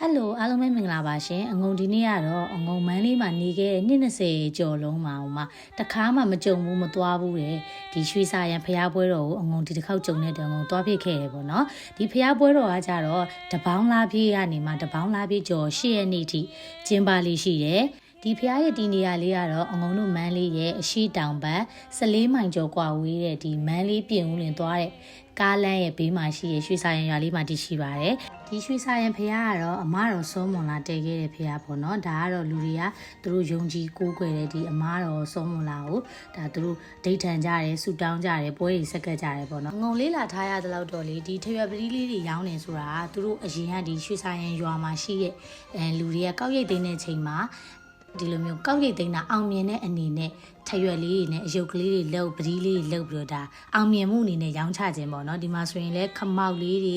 Hello အားလုံးပဲမင်္ဂလာပါရှင်အငုံဒီနေ့ကတော့အငုံမန်းလေးမှာနေခဲ့တဲ့နှစ်20ကျော်လုံးမှာတခါမှမကြုံဘူးမသွားဘူးတဲ့ဒီရွှေစာရန်ဖျားပွဲတော်ကိုအငုံဒီတစ်ခေါက်ကြုံတဲ့အငုံသွားဖြစ်ခဲ့တယ်ပေါ့နော်ဒီဖျားပွဲတော်ကကြတော့တပေါင်းလားပြည့်ကနေမှတပေါင်းလားပြည့်ကျော်10ရက်နေ့ထိကျင်းပလေးရှိတယ်ဒီဖျားရဲ့ဒီနေရာလေးကတော့အငုံတို့မန်းလေးရဲ့အရှိတောင်ဘက်14မိုင်ကျော်กว่าဝေးတဲ့ဒီမန်းလေးပြင်ဦးလင်သွားတဲ့ကားလမ်းရဲ့ဘေးမှာရှိရရွှေစာရန်ရွာလေးမှာတည်ရှိပါတယ်ဒီရွှေစာရန်ဖျားကတော့အမတော်စောမွန်လာတည်ခဲ့တဲ့ဖျားပေါ့နော်ဒါကတော့လူတွေကသူတို့ယုံကြည်ကိုးကွယ်တဲ့ဒီအမတော်စောမွန်လာကိုဒါသူတို့ဒိတ်ထန်ကြတယ်ဆူတောင်းကြတယ်ပွဲတွေဆက်ကပ်ကြတယ်ပေါ့နော်ငုံလေးလာထားရတဲ့လောက်တော့လေဒီထရွယ်ပတိလေးတွေရောင်းနေဆိုတာသူတို့အရင်ကဒီရွှေစာရန်ရွာမှာရှိတဲ့လူတွေကကောက်ရိတ်သိမ်းတဲ့ချိန်မှာဒီလိုမျိုးကောက်ရိတ်သိမ်းတာအောင်မြင်တဲ့အနေနဲ့ထရွက်လေးတွေနဲ့အယုတ်ကလေးတွေလှုပ်ပတိလေးတွေလှုပ်ပြီးတော့ဒါအောင်မြင်မှုအနေနဲ့ရောင်းချခြင်းပေါ့နော်ဒီမှာဆိုရင်လည်းခမောက်လေးတွေ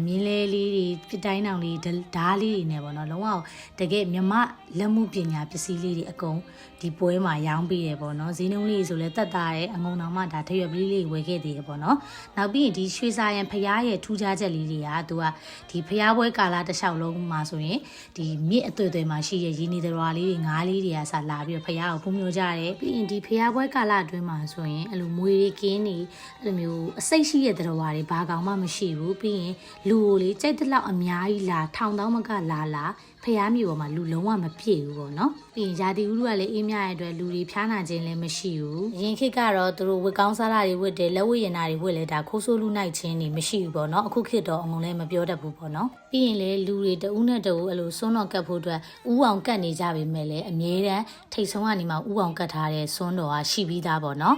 မြင်းလဲလေးတွေပြတိုင်းတောင်လေးဓားလေးတွေနဲ့ပေါ့နော်လုံးဝတကယ်မြမလက်မှုပညာပစ္စည်းလေးတွေအကုန်ဒီပွဲမှာရောင်းပေးရပေါ့နော်ဈေးနှုန်းလေးဆိုလည်းတက်တာတဲ့အငုံတော်မှဒါထရွက်ပတိလေးဝယ်ခဲ့သေးတယ်ပေါ့နော်နောက်ပြီးဒီရွှေစာရန်ဖျားရဲ့ထူးခြားချက်လေးတွေကသူကဒီဖျားပွဲကာလတစ်လျှောက်လုံးမှာဆိုရင်ဒီမြစ်အသွေးသွေးမှာရှိတဲ့ရင်းနေသရွာလေးတွေငါးလေးတွေကစလာပြီးတော့ဖျားကိုဖုံးမျိုးကြတယ်ပြီးရင်ဒီဖျားပွဲကာလအတွင်းမှာဆိုရင်အဲ့လိုမွေတွေကင်းနေအဲ့လိုမျိုးအစိတ်ရှိတဲ့သရွာတွေဘာကောင်မှမရှိဘူးပြီးရင်လူကိုလေကြိုက်တဲ့လောက်အများကြီးလာထောင်တောင်းမကလာဖျားမြေပေါ်မှာလူလုံးဝမပြည့်ဘူးပေါ့နော်ပြီးရင်ယာတီဦးတို့ကလည်းအေးမြရဲ့အတွက်လူတွေဖျားနာခြင်းလည်းမရှိဘူးအရင်ခေတ်ကတော့သူတို့ဝတ်ကောင်းစားလာတွေဝတ်တယ်လက်ဝတ်ရည်နာတွေဝတ်လဲဒါခိုးဆိုးလူနိုင်ခြင်းတွေမရှိဘူးပေါ့နော်အခုခေတ်တော့အငုံလည်းမပြောတတ်ဘူးပေါ့နော်ပြီးရင်လေလူတွေတဦးနဲ့တဦးအဲ့လိုစွန်းတော်ကတ်ဖို့အတွက်ဥအောင်ကတ်နေကြပေမဲ့လည်းအမြဲတမ်းထိတ်ဆုံးကနေမှဥအောင်ကတ်ထားတဲ့စွန်းတော်ကရှိပြီးသားပေါ့နော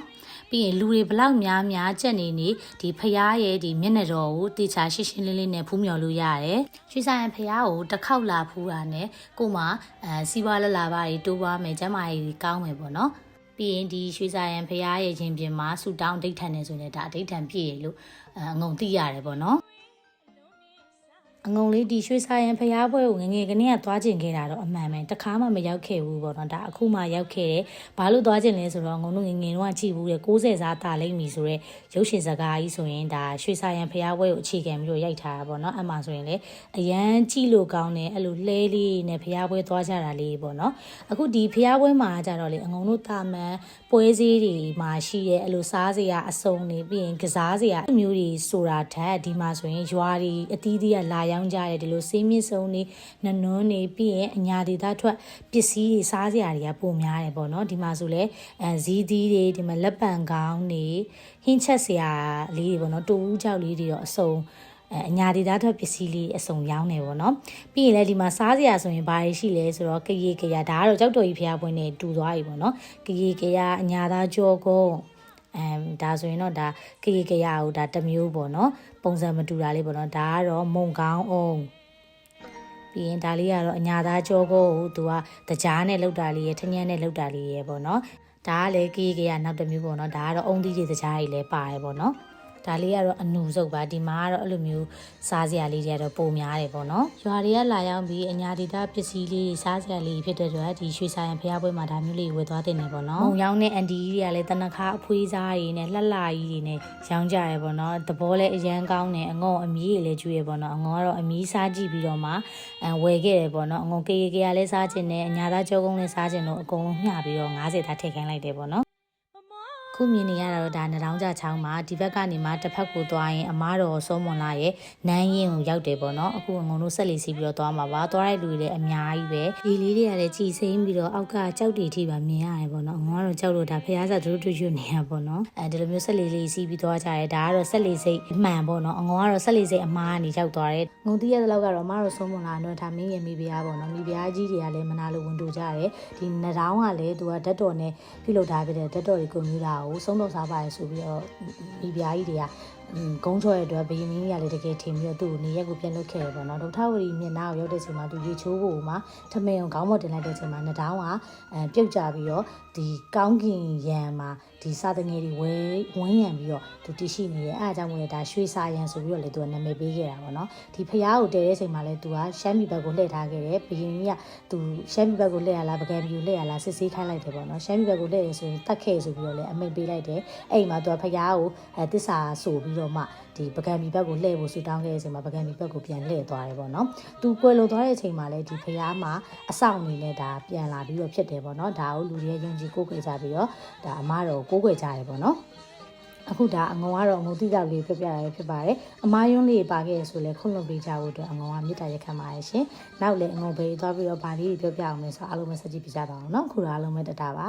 ်ပြီးရင်လူတွေဘလောက်များကြက်နေဒီဖျားရဲ့ဒီမျက်နှာတော်ကိုတေချာရှင်းရှင်းလင်းလင်းနဲ့ဖူးမြော်လို့ရတယ်ရွှေဆိုင်ဖျားကိုတစ်ခေါက်လာဖူးတာနဲ့ကိုမှစီးပွားလလာပါတွေတိုးပွားမယ်ကျမကြီးကောင်းမယ်ပေါ့နော်ပြီးရင်ဒီရွှေဆိုင်ဖျားရဲ့ချင်းပြင်မှာဆူတောင်းဒိတ်ထန်နေဆိုရင်ဒါဒိတ်ထန်ပြည့်ရလို့အငုံသိရတယ်ပေါ့နော်အငုံလေးဒီရွှေစာရန်ဖျားပွဲကိုငငယ်ကနေကသွားကျင်ခဲ့တာတော့အမှန်ပဲတခါမှမရောက်ခဲ့ဘူးပေါ့နော်ဒါအခုမှရောက်ခဲ့တယ်ဘာလို့သွားကျင်လဲဆိုတော့ငုံတို့ငငယ်တော့ကြည့်ဘူးတဲ့60စားတာလိမ့်မီဆိုတော့ရုပ်ရှင်စကားကြီးဆိုရင်ဒါရွှေစာရန်ဖျားပွဲကိုအခြေခံပြီးတော့ရိုက်ထားတာပေါ့နော်အမှဆိုရင်လေအရန်ကြည့်လို့ကောင်းတယ်အဲ့လိုလှဲလေးနဲ့ဖျားပွဲသွားကြတာလေးပေါ့နော်အခုဒီဖျားပွဲမှာကြတော့လေအငုံတို့တာမန်ပွဲစည်းတွေမှာရှိရဲ့အဲ့လိုစားစရာအစုံတွေပြီးရင်ကစားစရာအမျိုးတွေဆိုတာထက်ဒီမှာဆိုရင်ရွာတွေအသီးသီးကလာရောင်းကြတယ်ဒီလိုစေးမြင့်စုံတွေနနွန်းတွေပြီးရင်အညာဒေသထွက်ပစ္စည်းတွေစားစရာတွေကပိုများတယ်ပေါ့နော်ဒီမှာဆိုလဲဇီးသီးတွေဒီမှာလက်ပံကောင်းတွေဟင်းချက်စရာလေးတွေပေါ့နော်တူဦးကြောက်လေးတွေတော့အစုံအညာဒေသထွက်ပစ္စည်းလေးအစုံရောင်းနေပေါ့နော်ပြီးရင်လည်းဒီမှာစားစရာဆိုရင်ဘာတွေရှိလဲဆိုတော့ကရေကရဒါကတော့ကြောက်တော်ကြီးဖျားပွင့်နေတူသွားပြီပေါ့နော်ကရေကရအညာသားကြောကုန်းဒါဆိုရင်တော့ဒါကရေကရကိုဒါတစ်မျိုးပေါ့နော်ပုံစံမတူတာလေးပေါ့နော်ဒါကတော့မုံကောင်းအောင်ပြီးရင်ဒါလေးကတော့အညာသားကြောကိုသူကတကြားနဲ့လောက်တာလေးရထညံနဲ့လောက်တာလေးရပေါ့နော်ဒါကလည်းကရေကရနောက်တစ်မျိုးပေါ့နော်ဒါကတော့အုံသီးတွေတကြားကြီးလည်းပါတယ်ပေါ့နော်ဒါလေးကတော့အနူစုပ်ပါဒီမှာကတော့အဲ့လိုမျိုးစားစရာလေးတွေကတော့ပုံများတယ်ပေါ့နော်ရွာတွေကလာရောက်ပြီးအညာဒေသပစ္စည်းလေးစားစရာလေးဖြစ်တဲ့အတွက်ဒီရွှေဆိုင်ဖျားပွဲမှာဒါမျိုးလေးဝယ်သွားတင်နေပေါ့နော်မုံရောင်းတဲ့အန်တီကြီးတွေကလည်းတနခါအဖွေးစားတွေနဲ့လှလှကြီးတွေနဲ့ရောင်းကြရပေါ့နော်သဘောလည်းအရန်ကောင်းတယ်အငုံအမီးတွေလည်းကျွေးရပေါ့နော်အငုံကတော့အမီးစားကြည့်ပြီးတော့မှဝယ်ခဲ့တယ်ပေါ့နော်အငုံကေကလည်းစားခြင်းနဲ့အညာသားကြောကုန်းလည်းစားခြင်းတို့အကုန်လုံးမျှပြီးတော့90သားထည့်ခိုင်းလိုက်တယ်ပေါ့နော်ခုမြင်နေရတာတော့ဒါနတောင်းကြချောင်းမှာဒီဘက်ကနေမှတစ်ဖက်ကိုသွားရင်အမားတော်စောမွန်လာရဲ့နန်းရင်ကိုရောက်တယ်ပေါ့နော်အခုငုံတို့ဆက်လေးစီးပြီးတော့သွားမှာပါသွားတဲ့လူတွေလည်းအများကြီးပဲဒီလေးတွေကလည်းကြည်စိမ့်ပြီးတော့အောက်ကကြောက်တွေထိပါမြင်ရတယ်ပေါ့နော်ငုံကတော့ကြောက်လို့ဒါဖျားစားတို့ရွနေရပေါ့နော်ဒီလိုမျိုးဆက်လေးလေးစီးပြီးသွားကြရဲဒါကတော့ဆက်လေးစိတ်အမှန်ပေါ့နော်ငုံကတော့ဆက်လေးစိတ်အမားကနေရောက်သွားတယ်ငုံတီးရတဲ့လောက်ကတော့အမားတော်စောမွန်လာတော့ဒါမင်းရဲ့မိဖုရားပေါ့နော်မိဖုရားကြီးတွေကလည်းမနာလို့ဝင်တူကြတယ်ဒီနတောင်းကလည်းသူကဓာတ်တော်နဲ့ပြုလုပ်ထားပြီးတဲ့ဓာတ်တော်တွေကိုမျိုးတာကိုဆုံးတော့စားပါရဆိုပြီးတော့မိဖုရားကြီးတွေကဂုံးချော်ရတဲ့အတွက်ဘယင်းမင်းကြီးကလည်းတကယ်ထင်ပြီးတော့သူ့ကိုနေရက်ကိုပြန်လွတ်ခဲ့ရပေါ့နော်ဒုထဝရီမြင်နာကိုရောက်တဲ့ချိန်မှာသူရေချိုးကိုမှထမင်းအောင်ခေါင်းပေါ်တင်လိုက်တဲ့ချိန်မှာနတောင်းကပြုတ်ကြပြီးတော့ဒီကောင်းကင်ရံမှာဒီစားတငယ်တွေဝန်းရံပြီးတော့သူတရှိနေရဲ့အဲအကြောင်းမို့လဲဒါရွှေစာရံဆိုပြီးတော့လေသူကနာမည်ပေးခဲ့တာပေါ့နော်ဒီဖျားကိုတည်တဲ့ချိန်မှာလဲသူကရှမ်းပြည်ဘက်ကိုလှည့်ထားခဲ့တယ်ဘယင်းကြီးကသူရှမ်းပြည်ဘက်ကိုလှည့်ရလားပကံပြူလှည့်ရလားစစ်ဆေးခိုင်းလိုက်တယ်ပေါ့နော်ရှမ်းပြည်ဘက်ကိုလှည့်ရဆိုရင်တတ်ခဲ့ဆိုပြီးတော့လဲအမိတ်ပေးလိုက်တယ်အဲ့ဒီမှာသူကဖျားကိုတစ္ဆာဆိုပြီးတော့ တော့မှဒီပကံမီဘက်ကိုလှည့်ဖို့ဆူတောင်းခဲ့တဲ့အချိန်မှာပကံမီဘက်ကိုပြန်လှည့်သွားတယ်ပေါ့နော်သူကွယ်လွန်သွားတဲ့အချိန်မှာလည်းဒီဖျားမှာအဆောင်အနေနဲ့ဒါပြန်လာပြီးတော့ဖြစ်တယ်ပေါ့နော်ဒါကိုလူတွေယုံကြည်ကိုးကွယ်ကြပြီးတော့ဒါအမားတော်ကိုးကွယ်ကြတယ်ပေါ့နော်အခုဒါအငုံကတော့အငုံတိတောက်လေးပြပြရဖြစ်ပါတယ်အမားယွန်းလေးပါခဲ့ရဆိုလဲခွင့်လွှတ်ပေးကြဖို့အတွက်အငုံကမေတ္တာရက်ခံပါရရှင်နောက်လည်းအငုံပေးသွားပြီးတော့ဗာလေးပြောပြအောင်လဲဆိုအားလုံးပဲစကြည့်ပြကြပါအောင်เนาะခုတော့အားလုံးပဲတတာပါ